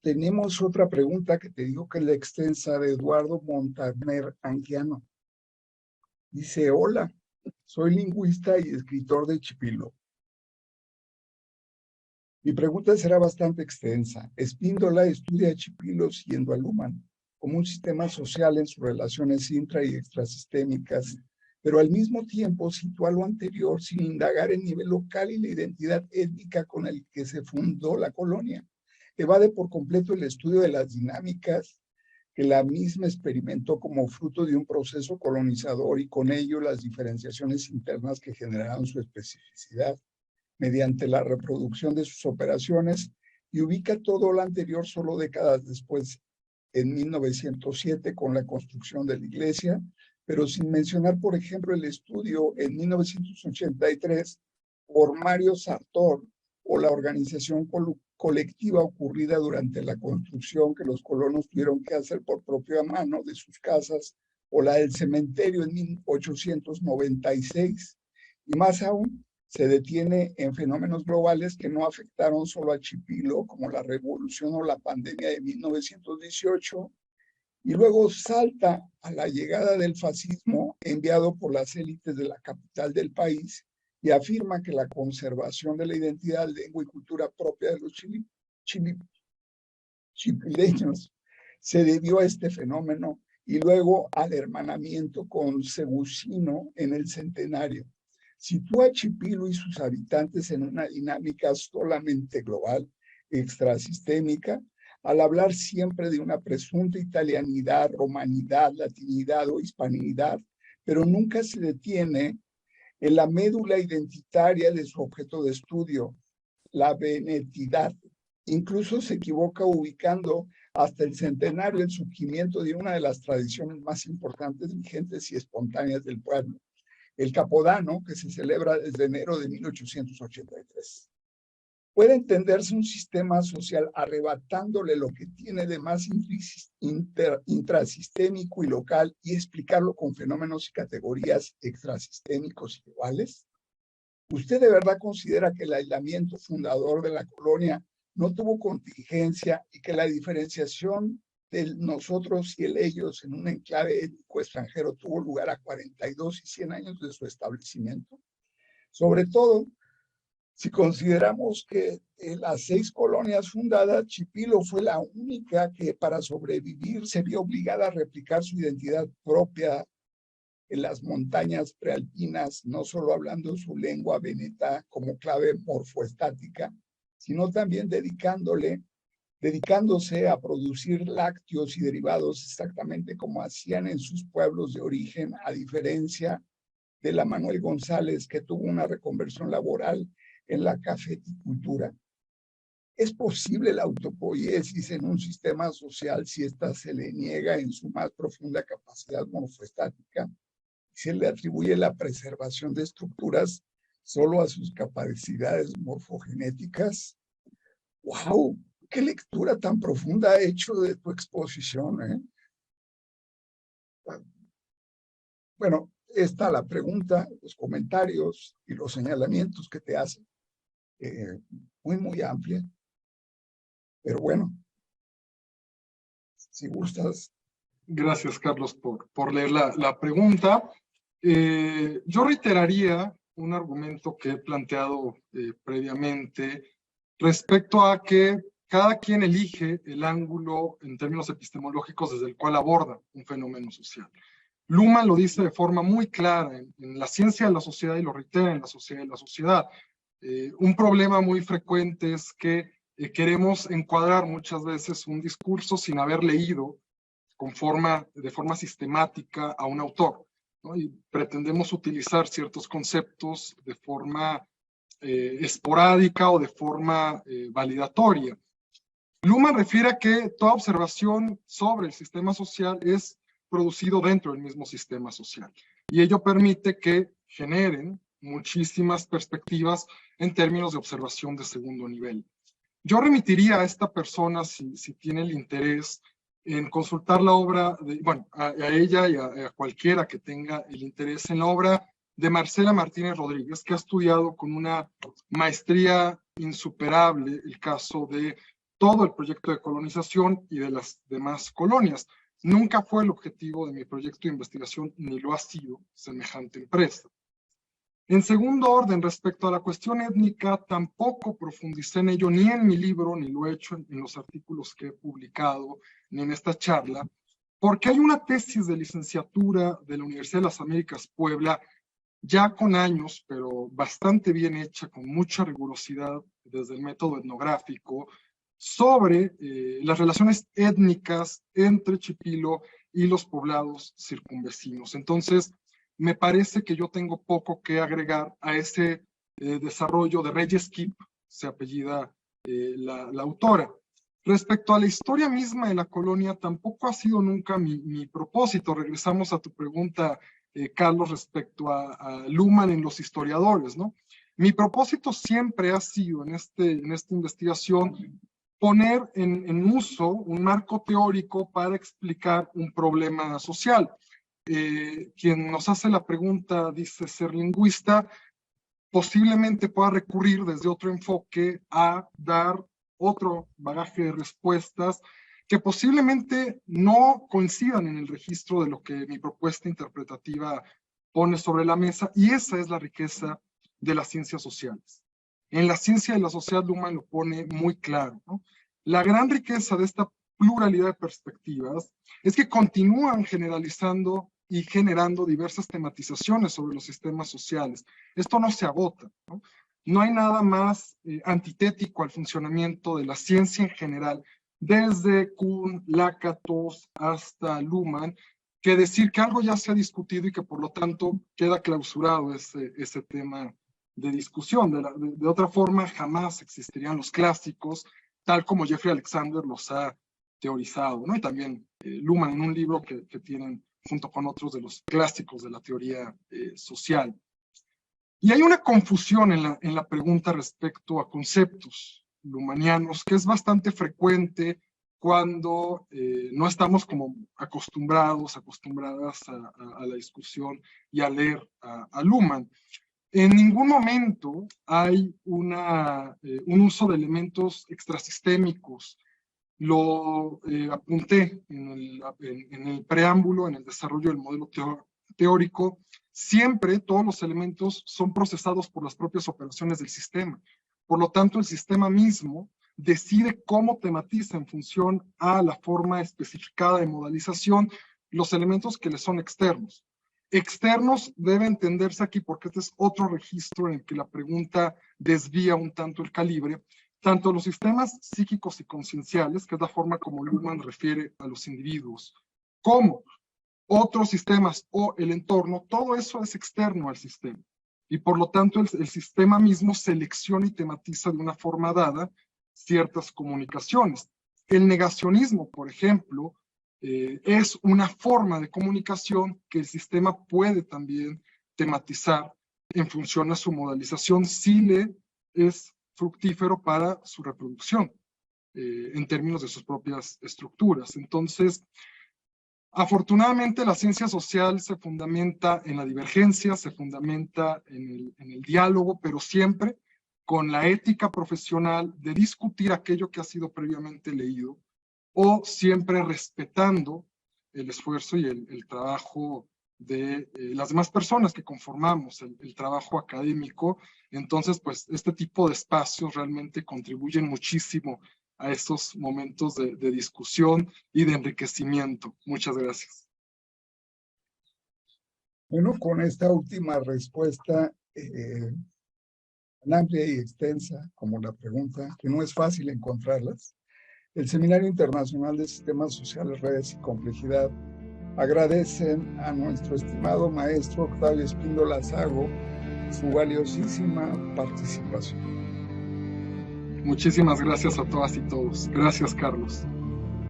tenemos otra pregunta que te digo que es la extensa de Eduardo Montaner Anguiano. Dice, hola, soy lingüista y escritor de Chipilo. Mi pregunta será bastante extensa. Espíndola estudia a Chipilo siguiendo a Luhmann como un sistema social en sus relaciones intra y extrasistémicas, pero al mismo tiempo sitúa lo anterior sin indagar el nivel local y la identidad étnica con el que se fundó la colonia. Evade por completo el estudio de las dinámicas que la misma experimentó como fruto de un proceso colonizador y con ello las diferenciaciones internas que generaron su especificidad mediante la reproducción de sus operaciones y ubica todo lo anterior solo décadas después, en 1907, con la construcción de la iglesia, pero sin mencionar, por ejemplo, el estudio en 1983 por Mario Sartor o la organización colectiva ocurrida durante la construcción que los colonos tuvieron que hacer por propia mano de sus casas, o la del cementerio en 1896. Y más aún, se detiene en fenómenos globales que no afectaron solo a Chipilo, como la revolución o la pandemia de 1918, y luego salta a la llegada del fascismo enviado por las élites de la capital del país y afirma que la conservación de la identidad, lengua y cultura propia de los chipileños se debió a este fenómeno y luego al hermanamiento con Segusino en el centenario. Sitúa a Chipilo y sus habitantes en una dinámica solamente global, extrasistémica, al hablar siempre de una presunta italianidad, romanidad, latinidad o hispanidad, pero nunca se detiene en la médula identitaria de su objeto de estudio, la venetidad. Incluso se equivoca ubicando hasta el centenario el surgimiento de una de las tradiciones más importantes, vigentes y espontáneas del pueblo, el Capodano, que se celebra desde enero de 1883. Puede entenderse un sistema social arrebatándole lo que tiene de más intrasistémico y local y explicarlo con fenómenos y categorías extrasistémicos y iguales. ¿Usted de verdad considera que el aislamiento fundador de la colonia no tuvo contingencia y que la diferenciación del nosotros y el ellos en un enclave étnico extranjero tuvo lugar a 42 y 100 años de su establecimiento? Sobre todo, si consideramos que en las 6 colonias fundadas, Chipilo fue la única que para sobrevivir se vio obligada a replicar su identidad propia en las montañas prealpinas, no solo hablando su lengua veneta como clave morfoestática, sino también dedicándose a producir lácteos y derivados exactamente como hacían en sus pueblos de origen, a diferencia de la Manuel González, que tuvo una reconversión laboral en la cafeticultura. ¿Es posible la autopoiesis en un sistema social si ésta se le niega en su más profunda capacidad morfoestática? Se le atribuye la preservación de estructuras solo a sus capacidades morfogenéticas. ¡Wow! ¡Qué lectura tan profunda ha hecho de tu exposición! Bueno, está la pregunta, los comentarios y los señalamientos que te hacen. Muy amplia. Pero bueno, si gustas. Gracias, Carlos, por leer la pregunta. Yo reiteraría un argumento que he planteado previamente respecto a que cada quien elige el ángulo en términos epistemológicos desde el cual aborda un fenómeno social. Luhmann lo dice de forma muy clara en La ciencia de la sociedad y lo reitera en La sociedad de la sociedad. Un problema muy frecuente es que queremos encuadrar muchas veces un discurso sin haber leído de forma sistemática a un autor, ¿no? Y pretendemos utilizar ciertos conceptos de forma esporádica o de forma validatoria. Luhmann refiere a que toda observación sobre el sistema social es producido dentro del mismo sistema social y ello permite que generen muchísimas perspectivas en términos de observación de segundo nivel. Yo remitiría a esta persona, si tiene el interés, en consultar la obra, a ella y a cualquiera que tenga el interés en la obra de Marcela Martínez Rodríguez, que ha estudiado con una maestría insuperable el caso de todo el proyecto de colonización y de las demás colonias. Nunca fue el objetivo de mi proyecto de investigación, ni lo ha sido semejante empresa. En segundo orden, respecto a la cuestión étnica, tampoco profundicé en ello ni en mi libro, ni lo he hecho en los artículos que he publicado, ni en esta charla, porque hay una tesis de licenciatura de la Universidad de las Américas Puebla, ya con años, pero bastante bien hecha, con mucha rigurosidad desde el método etnográfico, sobre las relaciones étnicas entre Chipilo y los poblados circunvecinos. Entonces, me parece que yo tengo poco que agregar a ese desarrollo de Reyes Kip, se apellida la autora. Respecto a la historia misma de la colonia, tampoco ha sido nunca mi propósito. Regresamos a tu pregunta, Carlos, respecto a Luhmann en los historiadores, ¿no? Mi propósito siempre ha sido en esta investigación poner en uso un marco teórico para explicar un problema social. Quien nos hace la pregunta dice ser lingüista, posiblemente pueda recurrir desde otro enfoque a dar otro bagaje de respuestas que posiblemente no coincidan en el registro de lo que mi propuesta interpretativa pone sobre la mesa, y esa es la riqueza de las ciencias sociales. En la ciencia de la sociedad, Luhmann lo pone muy claro, ¿no? La gran riqueza de esta pluralidad de perspectivas es que continúan generalizando y generando diversas tematizaciones sobre los sistemas sociales. Esto no se agota, ¿no? No hay nada más antitético al funcionamiento de la ciencia en general, desde Kuhn, Lakatos hasta Luhmann, que decir que algo ya se ha discutido y que por lo tanto queda clausurado ese tema de discusión. De otra forma, jamás existirían los clásicos, tal como Jeffrey Alexander los ha teorizado, ¿no? Y también Luhmann en un libro que tienen junto con otros de los clásicos de la teoría social. Y hay una confusión en la pregunta respecto a conceptos luhmannianos que es bastante frecuente cuando no estamos como acostumbradas a la discusión y a leer a Luhmann. En ningún momento hay un uso de elementos extrasistémicos. Lo apunté en el preámbulo, en el desarrollo del modelo teórico. Siempre todos los elementos son procesados por las propias operaciones del sistema. Por lo tanto, el sistema mismo decide cómo tematiza en función a la forma especificada de modalización los elementos que le son externos. Externos debe entenderse aquí porque este es otro registro en el que la pregunta desvía un tanto el calibre. Tanto los sistemas psíquicos y concienciales, que es la forma como Luhmann refiere a los individuos, como otros sistemas o el entorno, todo eso es externo al sistema. Y por lo tanto el sistema mismo selecciona y tematiza de una forma dada ciertas comunicaciones. El negacionismo, por ejemplo, es una forma de comunicación que el sistema puede también tematizar en función a su modalización si le es fructífero para su reproducción en términos de sus propias estructuras. Entonces, afortunadamente la ciencia social se fundamenta en la divergencia, se fundamenta en el diálogo, pero siempre con la ética profesional de discutir aquello que ha sido previamente leído, o siempre respetando el esfuerzo y el trabajo de las demás personas que conformamos el trabajo académico. Entonces, pues este tipo de espacios realmente contribuyen muchísimo a esos momentos de discusión y de enriquecimiento. Muchas gracias. Bueno, con esta última respuesta tan amplia y extensa como la pregunta, que no es fácil encontrarlas, el Seminario Internacional de Sistemas Sociales, Redes y Complejidad agradecen a nuestro estimado maestro Octavio Espíndola Sago su valiosísima participación. Muchísimas gracias a todas y todos. Gracias, Carlos.